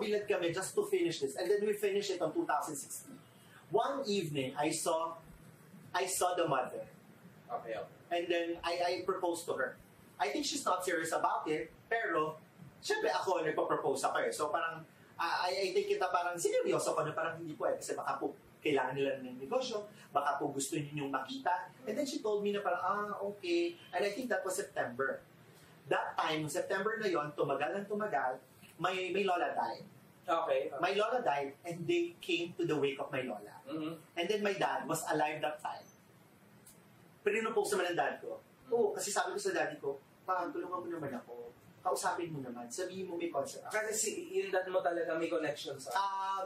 magpapabilad kami just to finish this. And then we finished it on 2016. One evening, I saw the mother. Okay. And then I proposed to her. I think she's not serious about it, pero syempre ako nagpa-propose ako eh. So parang I think kita parang seryoso ko na parang hindi po eh kasi baka po kailangan nila ng negosyo, baka po gusto niyo makita. And then she told me na parang okay. And I think that was September. That time, September na yon, tumagal, may lola died. Okay. My lola died and they came to the wake of my lola. And then my dad was alive that time. Pinupose naman ng dad ko. Oo, kasi sabi ko sa daddy ko, parang tulungan mo naman ako. Kausapin mo naman. Sabihin mo may concept. Kasi yung dad mo talaga may connection sa...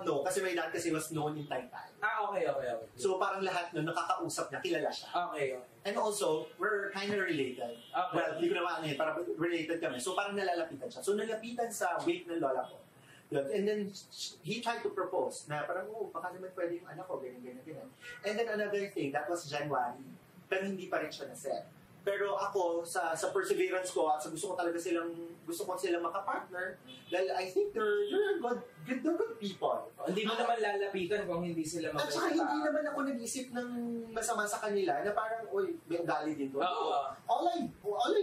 No. Kasi my dad kasi was known in Taytay. Okay. So parang lahat nun, nakakausap niya, kilala siya. Okay. And also, we're kind of related. Okay. Well, hindi ko naman parang related kami. So parang nalalapitan siya. So nalapitan sa wake ng lola ko. Yun. And then, he tried to propose na parang, baka naman pwede yung anak ko, ganyan. And then another thing, that was January. Pero hindi pa rin siya na-set. Pero ako, sa perseverance ko, at sa gusto ko silang makapartner, dahil I think they're good people. Hindi mo naman lalapitan kung hindi sila maganda. At saka hindi naman ako nag-isip ng masama sa kanila na parang, may ugali din to. All I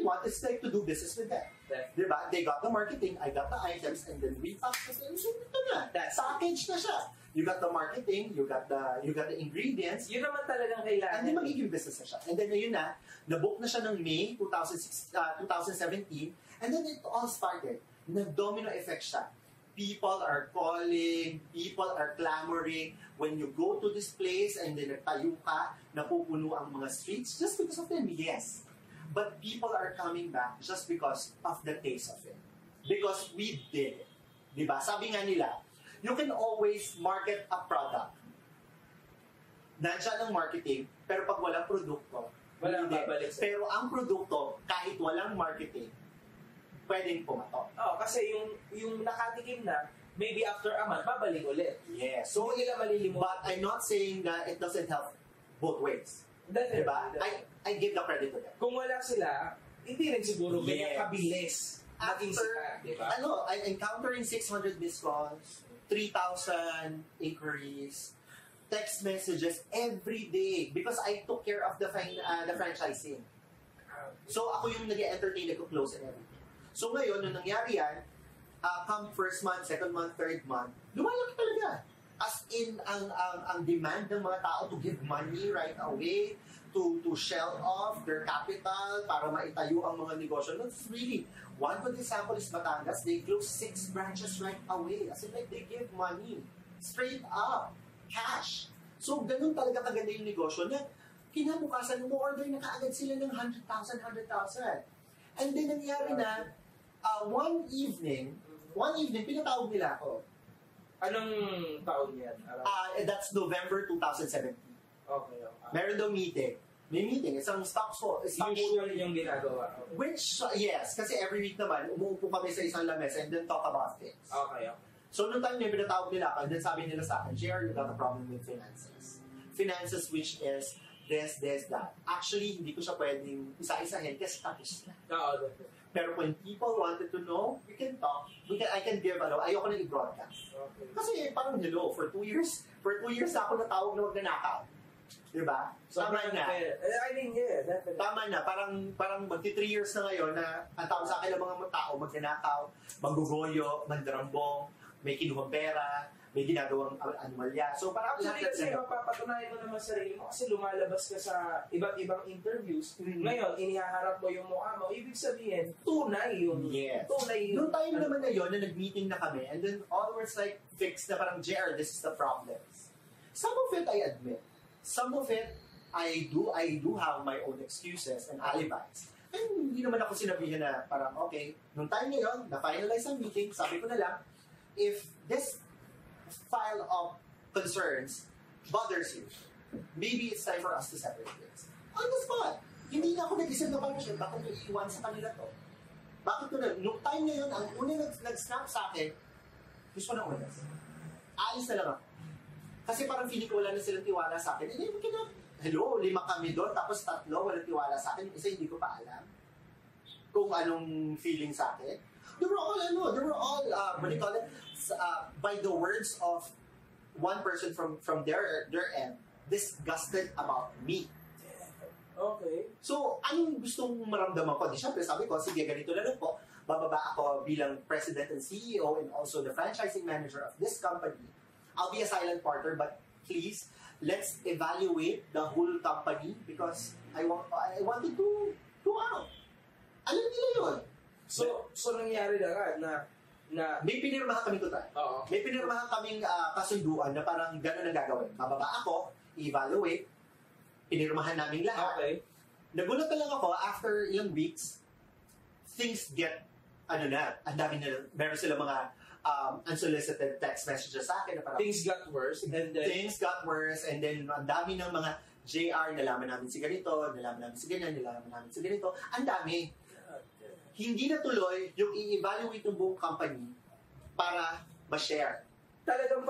want is like to do business with them. Diba? They got the marketing, I got the items, and then we talk to them. So, ito na. Package na siya. You got the marketing, you got the ingredients. Yun naman talagang kailangan. And then magiging business na siya. And then yun na, nabook na siya ng May 2017. And then it all started. Nag-domino effect siya. People are calling, people are clamoring. When you go to this place and then nagtayo ka, napupuno ang mga streets just because of them, yes. But people are coming back just because of the taste of it. Because we did it. Diba? Sabi nga nila, you can always market a product. Nandiyan ang marketing, pero pag walang produkto, walang babalik. Pero ang produkto, kahit walang marketing, pwedeng pumatok. Kasi yung nakatikim na, maybe after a month, babalik ulit. Yes. So, hindi nila malilimutan. But I'm not saying that it doesn't help both ways. Diba? I give the credit to them. Kung wala sila, hindi rin siguro ganyan kabilis. After, diba? I'm encountering 600 missed calls, 3,000 inquiries, text messages every day because I took care of the franchising. So ako yung nag-entertain, nag-close and everything. So ngayon, nung nangyari yan, come first month, second month, third month, lumalaki talaga. As in, ang demand ng mga tao to give money right away, to shell off their capital para maitayo ang mga negosyo. That's really, one good example is Batangas. They closed 6 branches right away. As in, like, they give money. Straight up. Cash. So, ganun talaga kaganda yung negosyo na kinabukasan, mo-order na kaagad sila ng 100,000. And then, nangyari na, one evening, pinatawag nila ako. Anong taon yan? That's November 2017. Okay. Meron daw meeting. May meeting. Isang stock usually yung ginagawa. Okay. Which, yes, kasi every week naman, umuupo kami sa isang lamesa and then talk about things. Okay. So, nung time na pinatawag nila ako, and then sabi nila sa akin, JR, you got a problem with finances. Finances which is this, that. Actually, hindi ko siya pwedeng isa-isahin kasi tapos na. Pero when people wanted to know, we can talk. I can give, ayoko na i-broadcast. Okay. Kasi parang, for 2 years na ako natawag na magnanakaw. Diba? So, tama na. I mean, yeah, definitely. Tama na. Parang magti 3 years na ngayon na ang tawag sa akin ng mga tao, magnanakaw, manggugoyo, mandarambong, may kinuhang pera, may ginagawang anomalya. So parang actually kasi mapapatunayan mo naman sarili mo kasi lumalabas ka sa iba't ibang interviews. Ngayon, inihaharap mo yung mukha mo. Ibig sabihin, tunay yung... Yes. Tunay yung... Noong time naman na yun, na nag-meeting na kami, and then all was like fixed na parang, JR, this is the problems. Some of it I admit. Some of it, I do have my own excuses and alibis. And hindi naman ako sinabihan na parang, okay, nung time na yun, na-finalize ang meeting, sabi ko na lang, if this file of concerns bothers you, maybe it's time for us to separate this. On the spot. Hindi na ako nag-isip na parang siya, bakit yung iwan sa kanila to? Bakit ko na, nung time na yun, ang unang nag-snap sa akin, gusto ko na umalas. Alis na lang ako. Kasi parang feeling ko wala na silang tiwala sa akin. Eh, hello, 5 kami doon, tapos 3 walang tiwala sa akin. Yung isa hindi ko pa alam kung anong feeling sa akin. they were all, what do you call it, by the words of one person from their end, disgusted about me. Okay. So, anong gustong maramdaman ko? Di syempre, sabi ko, sige, ganito na lang po. Bababa ako bilang president and CEO and also the franchising manager of this company. I'll be a silent partner, but please, let's evaluate the whole company because I wanted to go out. Alam nila yun. So nangyari na nga na may pinirmahan kami total. Oo. May pinirmahan kaming kasunduan na parang gano'n ang gagawin. Bababa ako, evaluate, pinirmahan namin lahat. Okay. Nagulat na lang ako, after ilang weeks, things get, ang dami na, meron sila mga unsolicited text messages sa akin na parang, Things got worse and then and then ang dami ng mga JR, nalaman namin si ganito, nalaman namin si ganyan, nalaman namin si ganito, ang dami. Hindi na tuloy yung i-evaluate ng buong company para ma-share. talagang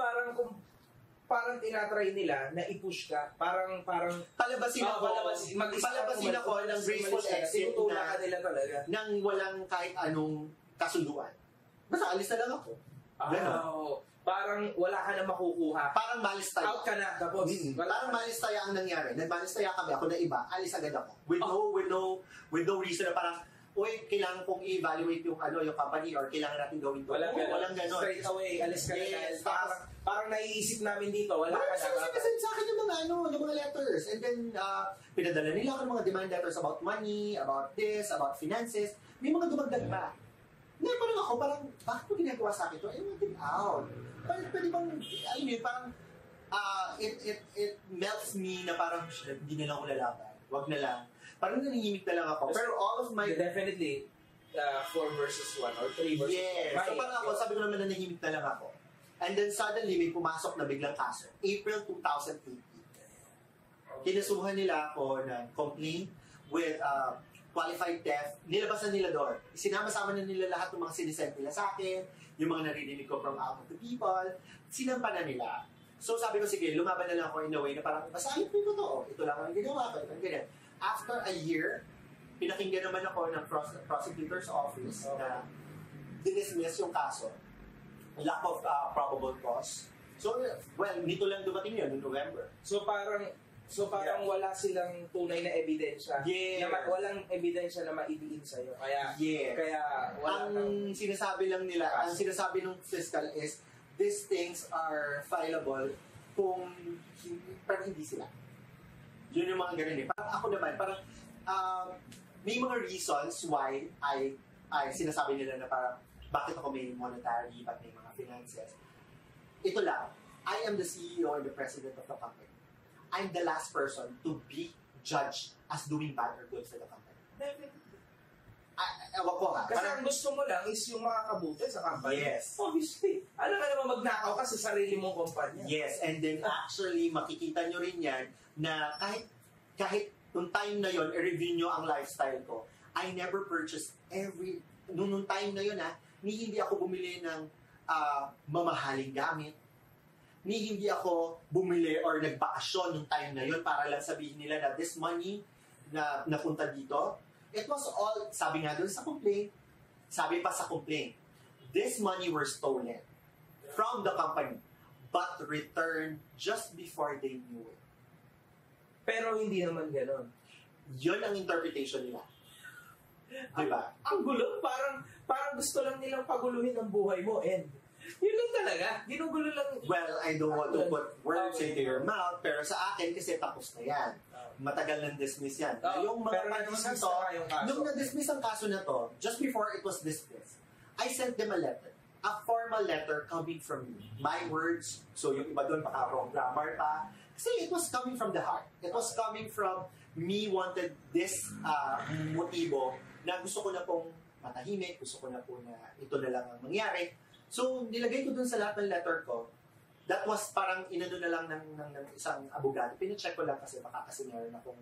parang tinatry nila na i-push ka. Parang Palabasin ako. Palabasin ako ng graceful exit na nila talaga. nang walang kahit anong kasunduan. Basta alis na lang ako. Parang wala ka na makukuha. Parang malis tayo. Out ka na, tapos. Parang malis tayo ang nangyari. Nagmalis tayo kami, ako na iba, alis agad ako. With no reason na parang, kailangan kong i-evaluate yung company or kailangan natin gawin to. Walang ganon. Straight away, alis ka na. Yes, parang naiisip namin dito, wala ka na. Kasi sa akin yung mga letters. And then, pinadala nila ako ng mga demand letters about money, about this, about finances. May mga dumagdag pa. Ngayon parang bakit mo ginagawa sa akin ito? I want it out. Pwede bang, parang, it melts me na parang, hindi na lang ako lalaban. Wag na lang. Parang nanihimik na lang ako. Pero all of my... Definitely, 4 versus 1 or 3 versus 1. Yes. So parang ako, sabi ko naman nanihimik na lang ako. And then suddenly, may pumasok na biglang kaso. April 2018. Kinasuhan nila ako ng complaint with qualified theft. Nilabasan nila doon. Sinama-sama na nila lahat ng mga sinisend nila sa akin, yung mga naririnig ko from out of the people. Sinampa na nila. So sabi ko, sige, lumaban na lang ako in a way na parang, basahin ko yung totoo. Ito lang ang ginawa ko. Ganyan. After a year, pinakinggan naman ako ng prosecutor's office na dinismiss yung kaso. Lack of probable cause. So, nito lang dumating yun, noong November. So parang wala silang tunay na ebidensya. Yeah. Walang ebidensya na maidiin sa'yo. Kaya wala ang sinasabi lang nila, ang sinasabi ng fiscal is, these things are fileable kung parang hindi sila. Yun yung mga ganun eh. Parang ako naman, may mga reasons why I sinasabi nila na parang bakit ako may monetary, but may mga finances. Ito lang, I am the CEO and the president of the company. I'm the last person to be judged as doing bad or good for the company. Definitely. Ewan ko ha. Kasi ang gusto mo lang is yung makakabuti sa company. Yes. Obviously. Alam ka naman magnakaw ka sa sarili mong kumpanya. Yes, and then actually, makikita nyo rin yan na kahit nung time na yon i-review nyo ang lifestyle ko, I never purchased nung time na yon hindi ako bumili ng mamahaling gamit, hindi ako bumili or nagbakasyon nung time na yon para lang sabihin nila na this money na napunta dito, it was all, sabi nga doon sa complaint, this money were stolen from the company but returned just before they knew it. Pero hindi naman gano'n. Yun ang interpretation nila. Diba? Ang gulo, parang gusto lang nilang paguluhin ang buhay mo and yun lang talaga. Ginugulo lang. Well, I don't want to put words into your mouth, pero sa akin kasi tapos na yan. Matagal nang dismiss yan. Yung mga pag-dismiss to, nung na-dismiss ang kaso na to, just before it was dismissed, I sent them a letter. A formal letter coming from me. My words, so yung iba doon baka wrong grammar pa. Kasi it was coming from the heart. It was coming from me wanted this motibo na gusto ko na pong matahimik, gusto ko na po na ito na lang ang mangyari. So, nilagay ko dun sa lahat ng letter ko. That was parang inano na lang ng isang abogado. Pina-check ko lang kasi baka kasi meron akong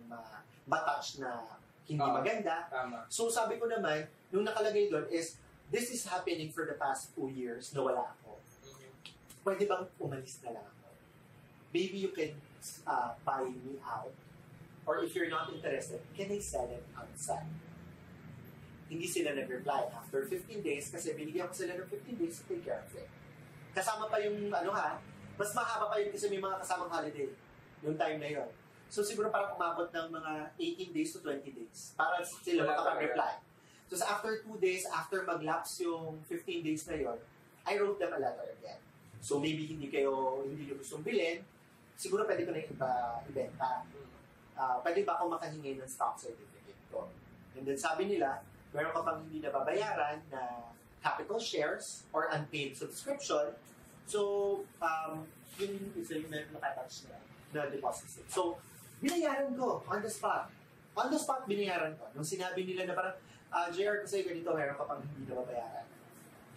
ma-touch na hindi maganda. Tama. So, sabi ko naman, nung nakalagay doon is, this is happening for the past 2 years na wala ako. Pwede bang umalis na lang ako? Maybe you can buy me out. Or if you're not interested, can I sell it outside? hindi sila nag-reply. After 15 days, kasi binigyan ko sila ng 15 days to take care of it. Kasama pa yung, mas mahaba pa yun kasi may mga kasamang holiday yung time na yun. So siguro parang umabot ng mga 18 days to 20 days para sila makapag-reply. So after 2 days, after mag-lapse yung 15 days na yun, I wrote them a letter again. So maybe hindi nyo gustong bilhin, siguro pwede ko na ibenta. Pwede ba ako makahingi ng stock certificate ko? And then sabi nila, meron ka pang hindi nababayaran na capital shares or unpaid subscription. So, yun isa yung nakatouch na deposit slip. So, binayaran ko on the spot. On the spot, binayaran ko. Nung sinabi nila na parang, JR, kasi ganito, meron ka pang hindi nababayaran.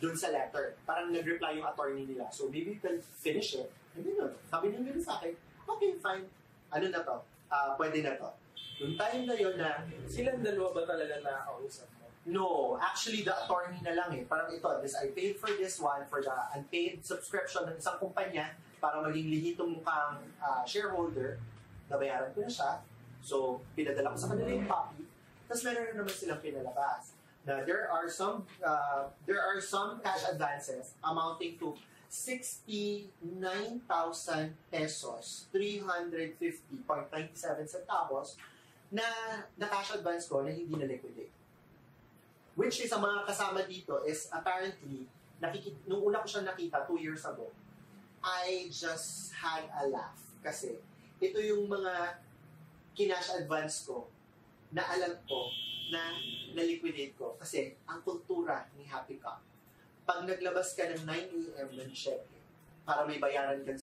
Doon sa letter. Parang nag-reply yung attorney nila. So, maybe you can finish it. And then, sabi nila sa akin, okay, fine. Ano na to? Pwede na to. Yung time na yun na... Silang dalawa ba talaga nakakausap mo? No, actually, the attorney na lang eh. Parang ito, I paid for this one, for the unpaid subscription ng isang kumpanya para maging lihitong kang shareholder. Nabayaran ko na siya. So, pinadala ko sa kanila yung copy. Tapos meron na naman silang pinalabas. Na there are some cash advances amounting to 69,000 pesos, 350.97 centavos na cash advance ko na hindi na liquidate. Which is, ang mga kasama dito is apparently, nung una ko siya nakita 2 years ago, I just had a laugh. Kasi ito yung mga kinash advance ko na alam ko na na-liquidate ko. Kasi ang kultura ni Happy Cup, pag naglabas ka ng 9 a.m. ng check, para may bayaran kang